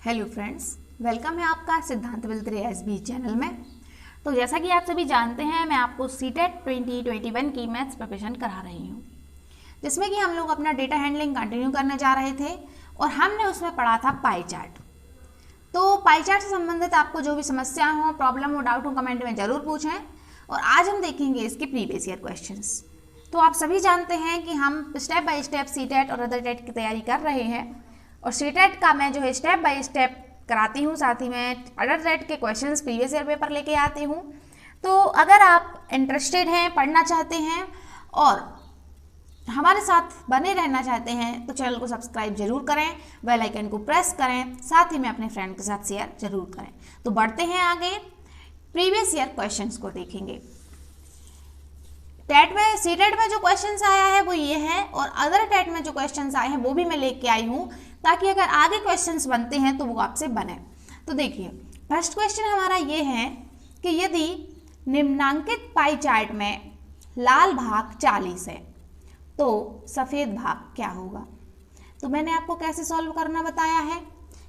Hello friends, welcome है आपका सिद्धांत विल्त्रे एसबी चैनल में। तो जैसा कि आप सभी जानते हैं, मैं आपको सीटेट 2021 की मैथ्स प्रिपरेशन करा रही हूँ, जिसमें कि हम लोग अपना डेटा हैंडलिंग कंटिन्यू करने जा रहे थे और हमने उसमें पढ़ा था पाई चार्ट। तो पाई चार्ट से संबंधित आपको जो भी समस्या हो, प्रॉब्लम हो, डाउट हो, कमेंट में ज़रूर पूछें। और आज हम देखेंगे इसके प्रीवियस ईयर क्वेश्चंस। तो आप सभी जानते हैं कि हम स्टेप बाय स्टेप सीटेट और अदर टेट की तैयारी कर रहे हैं, और सीटेट का मैं जो है स्टेप बाय स्टेप कराती हूँ, साथ ही में अदर टेट के क्वेश्चंस प्रीवियस ईयर पेपर लेके आती हूँ। तो अगर आप इंटरेस्टेड हैं, पढ़ना चाहते हैं और हमारे साथ बने रहना चाहते हैं, तो चैनल को सब्सक्राइब जरूर करें, बेल आइकन को प्रेस करें, साथ ही में अपने फ्रेंड के साथ शेयर जरूर करें। तो बढ़ते हैं आगे, प्रीवियस ईयर क्वेश्चंस को देखेंगे। टेट में सीटेट में जो क्वेश्चंस आया है वो ये है, और अदर टेट में जो क्वेश्चंस आए हैं वो भी मैं लेके आई हूँ, ताकि अगर आगे क्वेश्चंस बनते हैं तो वो आपसे बने। तो देखिए, फर्स्ट क्वेश्चन हमारा ये है कि यदि निम्नांकित पाई चार्ट में लाल भाग 40 है तो सफ़ेद भाग क्या होगा। तो मैंने आपको कैसे सॉल्व करना बताया है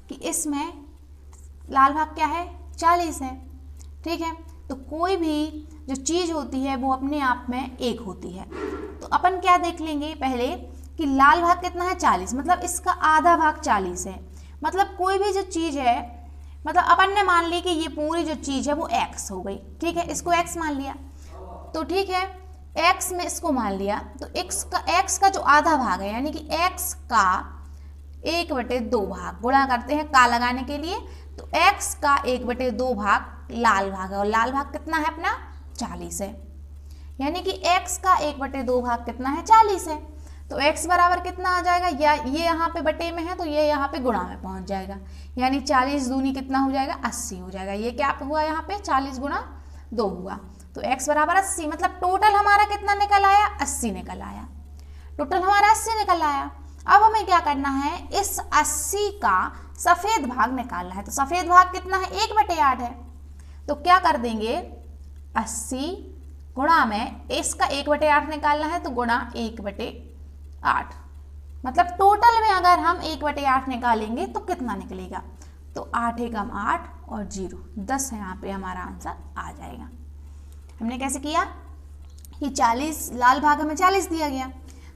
कि इसमें लाल भाग क्या है, 40 है। ठीक है, तो कोई भी जो चीज़ होती है वो अपने आप में एक होती है। तो अपन क्या देख लेंगे पहले कि लाल भाग कितना है, 40, मतलब इसका आधा भाग 40 है। मतलब कोई भी जो चीज़ है, मतलब अपन ने मान ली कि ये पूरी जो चीज़ है वो x हो गई। ठीक है, इसको x मान लिया, तो ठीक है x में इसको मान लिया, तो x का जो आधा भाग है, यानी कि x का 1/2 भाग, गुणा करते हैं का लगाने के लिए, तो x का 1/2 भाग लाल भाग है, और लाल भाग कितना है अपना 40 है। यानी कि x का 1/2 भाग कितना है, 40 है। तो x बराबर कितना आ जाएगा, या ये यहाँ पे बटे में है तो ये यहाँ पे गुणा में पहुँच जाएगा, यानी 40 दूनी कितना हो जाएगा, 80 हो जाएगा। ये क्या हुआ यहाँ पे, 40 गुणा 2 हुआ, तो x बराबर 80। मतलब टोटल हमारा कितना निकल आया, 80 निकल आया। टोटल हमारा 80 निकल आया। अब हमें क्या करना है, इस 80 का सफ़ेद भाग निकालना है। तो सफ़ेद भाग कितना है, 1/8 है। तो क्या कर देंगे, 80 गुणा में इसका 1/8 निकालना है, तो गुणा 1/8। मतलब टोटल में अगर हम 1/8 निकालेंगे तो कितना निकलेगा, तो 8 एकम 8 और 0 10 है, यहाँ पे हमारा आंसर आ जाएगा। हमने कैसे किया कि 40 लाल भाग हमें 40 दिया गया,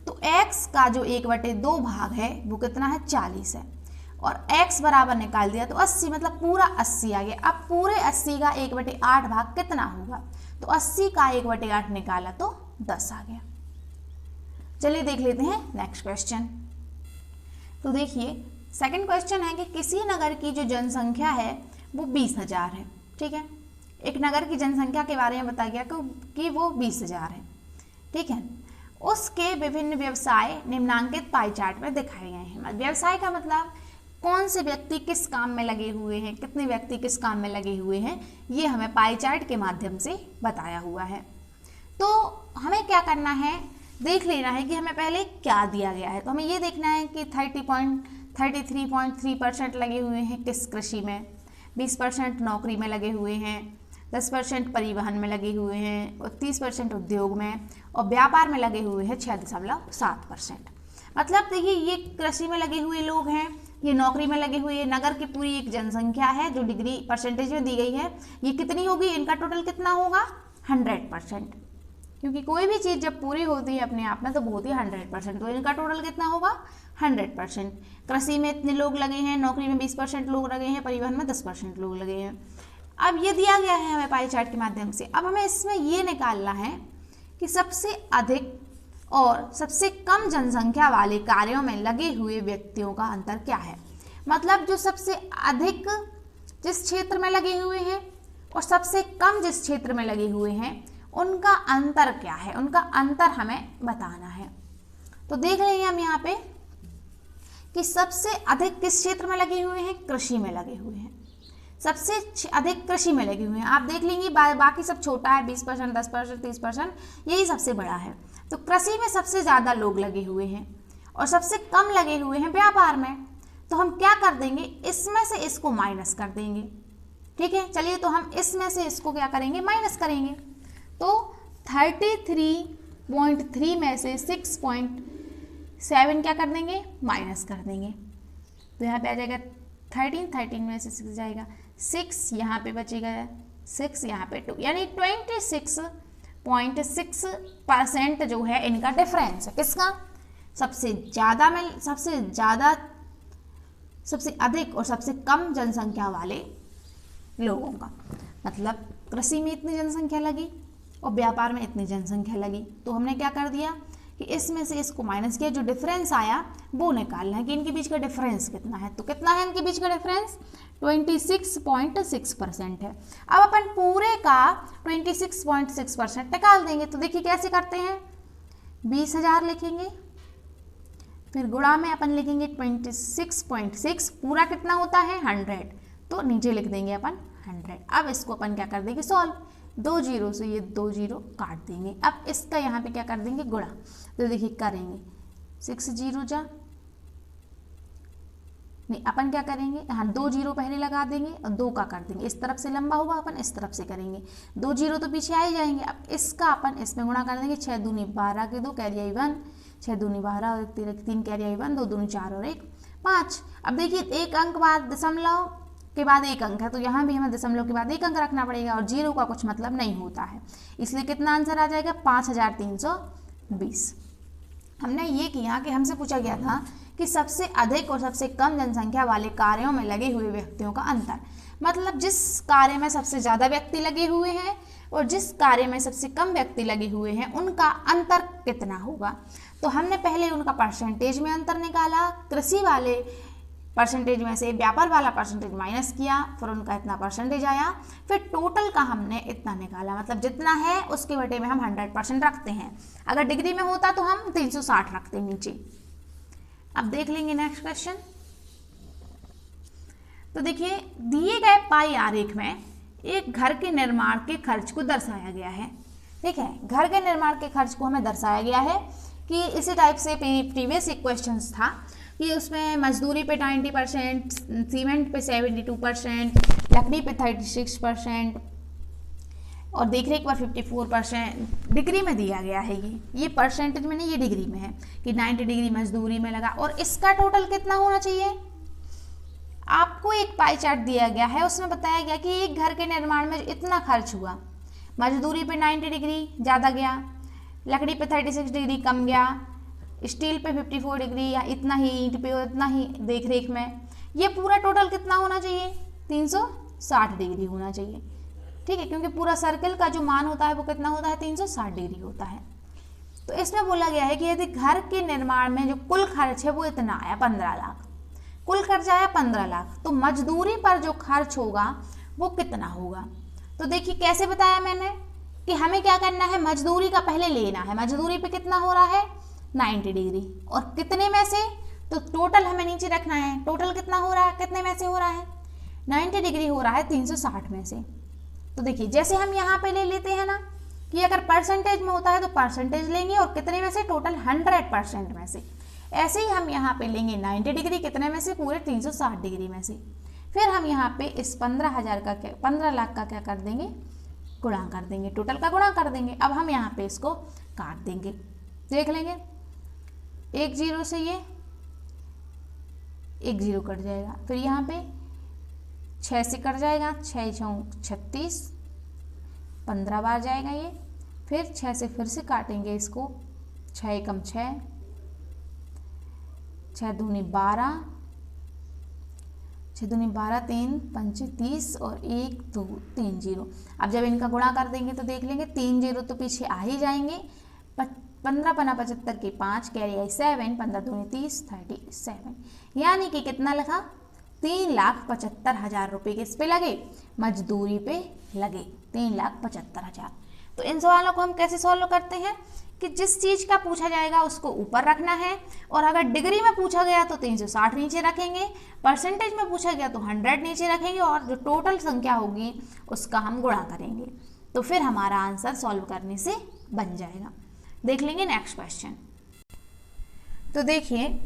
तो x का जो 1/2 भाग है वो कितना है, 40 है, और x बराबर निकाल दिया तो 80, मतलब पूरा 80 आ गया। अब पूरे 80 का 1/8 भाग कितना होगा, तो 80 का 1/8 निकाला तो 10 आ गया। चलिए देख लेते हैं नेक्स्ट क्वेश्चन। तो देखिए, सेकंड क्वेश्चन है कि किसी नगर की जो जनसंख्या है वो 20,000 है। ठीक है, एक नगर की जनसंख्या के बारे में बताया गया कि वो 20,000 है। ठीक है, उसके विभिन्न व्यवसाय निम्नांकित पाई चार्ट में दिखाए गए हैं। व्यवसाय का मतलब कौन से व्यक्ति किस काम में लगे हुए हैं, कितने व्यक्ति किस काम में लगे हुए हैं, ये हमें पाई चार्ट के माध्यम से बताया हुआ है। तो हमें क्या करना है, देख लेना है कि हमें पहले क्या दिया गया है। तो हमें ये देखना है कि 33.3% लगे हुए हैं किस कृषि में, 20% नौकरी में लगे हुए हैं, 10% परिवहन में लगे हुए हैं, और 30% उद्योग में, और व्यापार में लगे हुए हैं 6.7%। मतलब देखिए, ये कृषि में लगे हुए लोग हैं, ये नौकरी में लगे हुए, नगर की पूरी एक जनसंख्या है जो डिग्री परसेंटेज में दी गई है, ये कितनी होगी, इनका टोटल कितना होगा, 100%। क्योंकि कोई भी चीज़ जब पूरी होती है अपने आप में तो वो होती है 100%, तो इनका टोटल कितना होगा, 100%। कृषि में इतने लोग लगे हैं, नौकरी में 20% लोग लगे हैं, परिवहन में 10% लोग लगे हैं। अब ये दिया गया है हमें पाई चार्ट के माध्यम से। अब हमें इसमें ये निकालना है कि सबसे अधिक और सबसे कम जनसंख्या वाले कार्यों में लगे हुए व्यक्तियों का अंतर क्या है। मतलब जो सबसे अधिक जिस क्षेत्र में लगे हुए हैं और सबसे कम जिस क्षेत्र में लगे हुए हैं, उनका अंतर क्या है, उनका अंतर हमें बताना है। तो देख लेंगे हम यहाँ पे कि सबसे अधिक किस क्षेत्र में लगे हुए हैं, कृषि में लगे हुए हैं। सबसे अधिक कृषि में लगे हुए हैं। आप देख लेंगे बाकी सब छोटा है, 20%, 10%, 30%, यही सबसे बड़ा है। तो कृषि में सबसे ज़्यादा लोग लगे हुए हैं और सबसे कम लगे हुए हैं व्यापार में। तो हम क्या कर देंगे, इसमें से इसको माइनस कर देंगे। ठीक है, चलिए तो हम इसमें से इसको क्या करेंगे, माइनस करेंगे। तो 33.3 में से 6.7 क्या कर देंगे, माइनस कर देंगे। तो यहाँ पे आ जाएगा 13 में से 6 जाएगा, 6 यहाँ पे बचेगा, 6 यहाँ पे 2, यानी 26.6% जो है इनका डिफरेंस है। किसका? सबसे अधिक और सबसे कम जनसंख्या वाले लोगों का। मतलब कृषि में इतनी जनसंख्या लगी और व्यापार में इतनी जनसंख्या लगी, तो हमने क्या कर दिया कि इसमें से इसको माइनस किया, जो डिफरेंस आया वो निकालना है कि इनके बीच का डिफरेंस कितना है। तो कितना है इनके बीच का डिफरेंस? 26.6% है। अब अपन पूरे का 26.6% निकाल देंगे। तो देखिए कैसे करते हैं, 20,000 लिखेंगे, फिर गुणा में अपन लिखेंगे 26.6, पूरा कितना होता है 100, तो नीचे लिख देंगे अपन 100। अब इसको अपन क्या कर देंगे सॉल्व, 2 जीरो से ये 2 जीरो काट देंगे। अब इसका यहाँ पे क्या कर देंगे गुणा, तो देखिए करेंगे 6 जीरो जा नहीं, अपन क्या करेंगे यहाँ 2 जीरो पहले लगा देंगे और 2 का कर देंगे, इस तरफ से लंबा हुआ अपन इस तरफ से करेंगे, 2 जीरो तो पीछे आ ही जाएंगे। अब इसका अपन इसमें गुणा कर देंगे, 6 दूनी 12 के 2 कैरी आई 1, 6 दूनी 12 और 3 कैरी आई 1, 2 दूनी 4 और 1 5। अब देखिए एक अंक बाद दशमलव के बाद एक अंक है, तो यहाँ भी हमें दशमलव के बाद एक अंक रखना पड़ेगा और जीरो का कुछ मतलब नहीं होता है, इसलिए कितना आंसर आ जाएगा 5320। हमने ये किया कि हमसे पूछा गया था कि सबसे अधिक और सबसे कम जनसंख्या वाले कार्यों में लगे हुए व्यक्तियों का अंतर, मतलब जिस कार्य में सबसे ज़्यादा व्यक्ति लगे हुए हैं और जिस कार्य में सबसे कम व्यक्ति लगे हुए हैं उनका अंतर कितना होगा। तो हमने पहले उनका परसेंटेज में अंतर निकाला, कृषि वाले परसेंटेज में से व्यापार वाला परसेंटेज माइनस किया, फिर उनका इतना परसेंटेज आया, फिर टोटल का हमने इतना निकाला, मतलब जितना है उसके बटे में हम 100% रखते हैं। अगर डिग्री में होता तो हम 360 रखते नीचे। अब देख लेंगे नेक्स्ट क्वेश्चन। तो देखिए दिए गए पाई आरेख में एक घर के निर्माण के खर्च को दर्शाया गया है। ठीक है, घर के निर्माण के खर्च को हमें दर्शाया गया है कि इसी टाइप से प्रीवियस एक क्वेश्चन था कि उसमें मजदूरी पे 90%, सीमेंट पे 72%, लकड़ी पे 36% और देखरेख पर 54% डिग्री में दिया गया है। ये परसेंटेज में नहीं, ये डिग्री में है कि 90 डिग्री मजदूरी में लगा। और इसका टोटल कितना होना चाहिए, आपको एक पाई चार्ट दिया गया है, उसमें बताया गया कि एक घर के निर्माण में इतना खर्च हुआ, मजदूरी पे 90 डिग्री ज़्यादा गया, लकड़ी पे 36 डिग्री कम गया, स्टील पे 54 डिग्री या इतना ही, ईंट पे इतना ही, देखरेख में। ये पूरा टोटल कितना होना चाहिए, 360 डिग्री होना चाहिए। ठीक है, क्योंकि पूरा सर्कल का जो मान होता है वो कितना होता है, 360 डिग्री होता है। तो इसमें बोला गया है कि यदि घर के निर्माण में जो कुल खर्च है वो इतना आया 15 लाख, कुल खर्च आया 15 लाख, तो मजदूरी पर जो खर्च होगा वो कितना होगा। तो देखिए कैसे बताया मैंने कि हमें क्या करना है, मजदूरी का पहले लेना है। मजदूरी पे कितना हो रहा है 90 डिग्री, और कितने में से, तो टोटल हमें नीचे रखना है। टोटल कितना हो रहा है, कितने में से हो रहा है, 90 डिग्री हो रहा है 360 में से। तो देखिए जैसे हम यहाँ पे ले लेते हैं ना कि अगर परसेंटेज में होता है तो परसेंटेज लेंगे और कितने में से, टोटल 100% में से। ऐसे ही हम यहाँ पे लेंगे 90 डिग्री, कितने में से, पूरे 360 डिग्री में से। फिर हम यहाँ पे इस 15 लाख का क्या कर देंगे, गुणा कर देंगे, टोटल का गुणा कर देंगे। अब हम यहाँ पे इसको काट देंगे, देख लेंगे 1 जीरो से ये 1 जीरो कट जाएगा, फिर यहाँ पे 6 से कट जाएगा, 6 6 36, 15 बार जाएगा ये, फिर 6 से फिर से काटेंगे इसको, 6 कम 6, 6 दूनी 12, 6 दूनी 12, 3 पंच 30 और 1 2 3 जीरो। अब जब इनका गुणा कर देंगे तो देख लेंगे 3 जीरो तो पीछे आ ही जाएंगे। 15 पना 75 के 5, कैरी आई 7, 15 दूनी 30, 37, यानी कि कितना लिखा, 3,75,000 रुपये किस पे लगे, मजदूरी पे लगे, 3,75,000। तो इन सवालों को हम कैसे सॉल्व करते हैं कि जिस चीज़ का पूछा जाएगा उसको ऊपर रखना है, और अगर डिग्री में पूछा गया तो 360 नीचे रखेंगे, परसेंटेज में पूछा गया तो 100 नीचे रखेंगे, और जो टोटल संख्या होगी उसका हम गुणा करेंगे, तो फिर हमारा आंसर सॉल्व करने से बन जाएगा। देख लेंगे नेक्स्ट क्वेश्चन। तो देखिए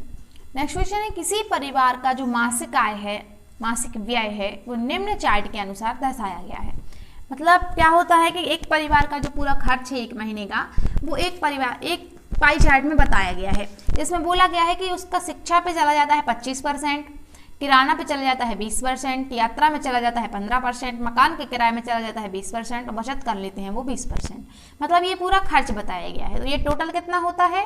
नेक्स्ट क्वेश्चन है, किसी परिवार का जो मासिक आय है, मासिक व्यय है, वो निम्न चार्ट के अनुसार दर्शाया गया है। मतलब क्या होता है कि एक परिवार का जो पूरा खर्च है 1 महीने का, वो एक पाई चार्ट में बताया गया है। इसमें बोला गया है कि उसका शिक्षा पे चला जाता है 25%, किराना पे चला जाता है 20%, यात्रा में चला जाता है 15%, मकान के किराए में चला जाता है 20% और बचत कर लेते हैं वो 20%। मतलब ये पूरा खर्च बताया गया है। तो ये टोटल कितना होता है?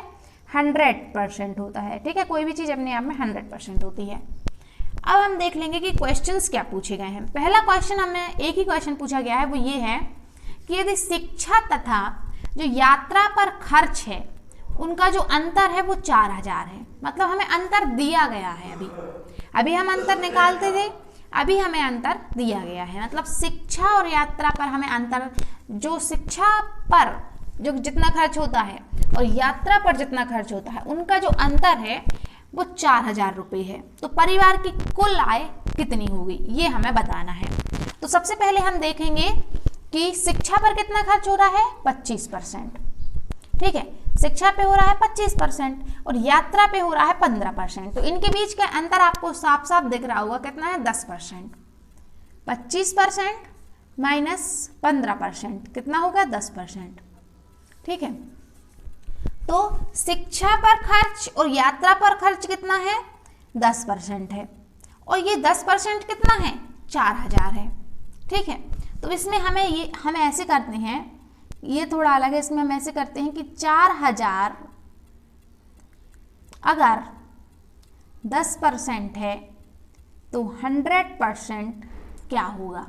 100% होता है। ठीक है, कोई भी चीज़ अपने आप में 100% होती है। अब हम देख लेंगे कि क्वेश्चंस क्या पूछे गए हैं। पहला क्वेश्चन हमें एक ही क्वेश्चन पूछा गया है, वो ये है कि यदि शिक्षा तथा जो यात्रा पर खर्च है उनका जो अंतर है वो 4000 है। मतलब हमें अंतर दिया गया है, अभी हम अंतर निकालते थे, अभी हमें अंतर दिया गया है। मतलब शिक्षा और यात्रा पर हमें अंतर, जो शिक्षा पर जो जितना खर्च होता है और यात्रा पर जितना खर्च होता है उनका जो अंतर है वो 4000 रुपये है। तो परिवार की कुल आय कितनी होगी ये हमें बताना है। तो सबसे पहले हम देखेंगे कि शिक्षा पर कितना खर्च हो रहा है? 25%। ठीक है, शिक्षा पे हो रहा है 25% और यात्रा पे हो रहा है 15%। तो इनके बीच का अंतर आपको साफ साफ दिख रहा होगा, कितना है? 10%। 25% माइनस 15% कितना होगा? 10%। ठीक है, तो शिक्षा पर खर्च और यात्रा पर खर्च कितना है? 10% है और ये 10% कितना है? 4000 है। ठीक है, तो इसमें हम ऐसे करते हैं, ये थोड़ा अलग है, इसमें हम ऐसे करते हैं कि 4000 अगर 10% है तो 100% क्या होगा?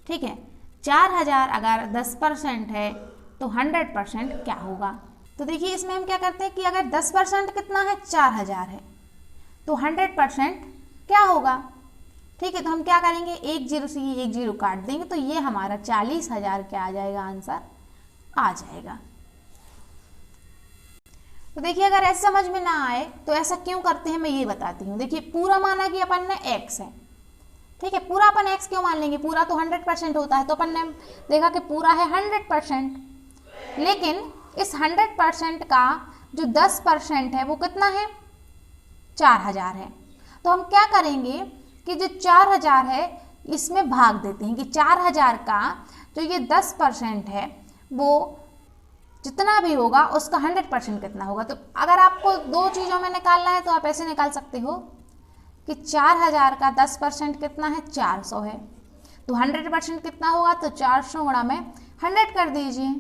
ठीक है, 4000 अगर 10% है तो 100% क्या होगा? तो देखिए इसमें हम क्या करते हैं कि अगर 10% कितना है? 4000 है, तो 100% क्या होगा? ठीक है, तो हम क्या करेंगे, एक जीरो से ये एक जीरो काट देंगे तो ये हमारा 40,000 क्या आ जाएगा? आंसर आ जाएगा। तो देखिए अगर ऐसे समझ में ना आए तो ऐसा क्यों करते हैं मैं ये बताती हूँ। देखिए पूरा माना कि अपन ने x है, ठीक है, पूरा अपन x क्यों मान लेंगे? पूरा तो 100% होता है, तो अपन ने देखा कि पूरा है 100%, लेकिन इस 100% का जो 10% है वो कितना है? 4000 है। तो हम क्या करेंगे कि जो 4000 है इसमें भाग देते हैं कि 4000 का जो ये 10% है वो जितना भी होगा उसका 100% कितना होगा। तो अगर आपको दो चीज़ों में निकालना है तो आप ऐसे निकाल सकते हो कि 4000 का 10% कितना है? 400 है। तो 100% कितना होगा? तो 400 गुणा में 100 कर दीजिए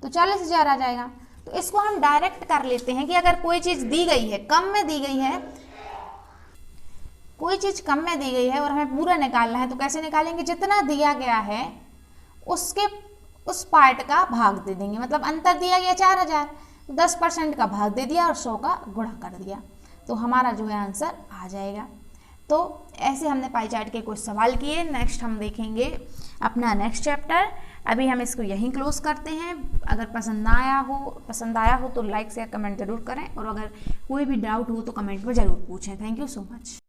तो 40,000 आ जाएगा। तो इसको हम डायरेक्ट कर लेते हैं कि अगर कोई चीज़ दी गई है, कम में दी गई है, कोई चीज़ कम में दी गई है और हमें पूरा निकालना है तो कैसे निकालेंगे? जितना दिया गया है उसके उस पार्ट का भाग दे देंगे। मतलब अंतर दिया गया 4000, 10% का भाग दे दिया और 100 का गुणा कर दिया, तो हमारा जो है आंसर आ जाएगा। तो ऐसे हमने पाई चार्ट के कुछ सवाल किए। नेक्स्ट हम देखेंगे अपना नेक्स्ट चैप्टर। अभी हम इसको यहीं क्लोज करते हैं। अगर पसंद आया हो तो लाइक शेयर कमेंट जरूर करें और अगर कोई भी डाउट हो तो कमेंट में ज़रूर पूछें। Thank you so much.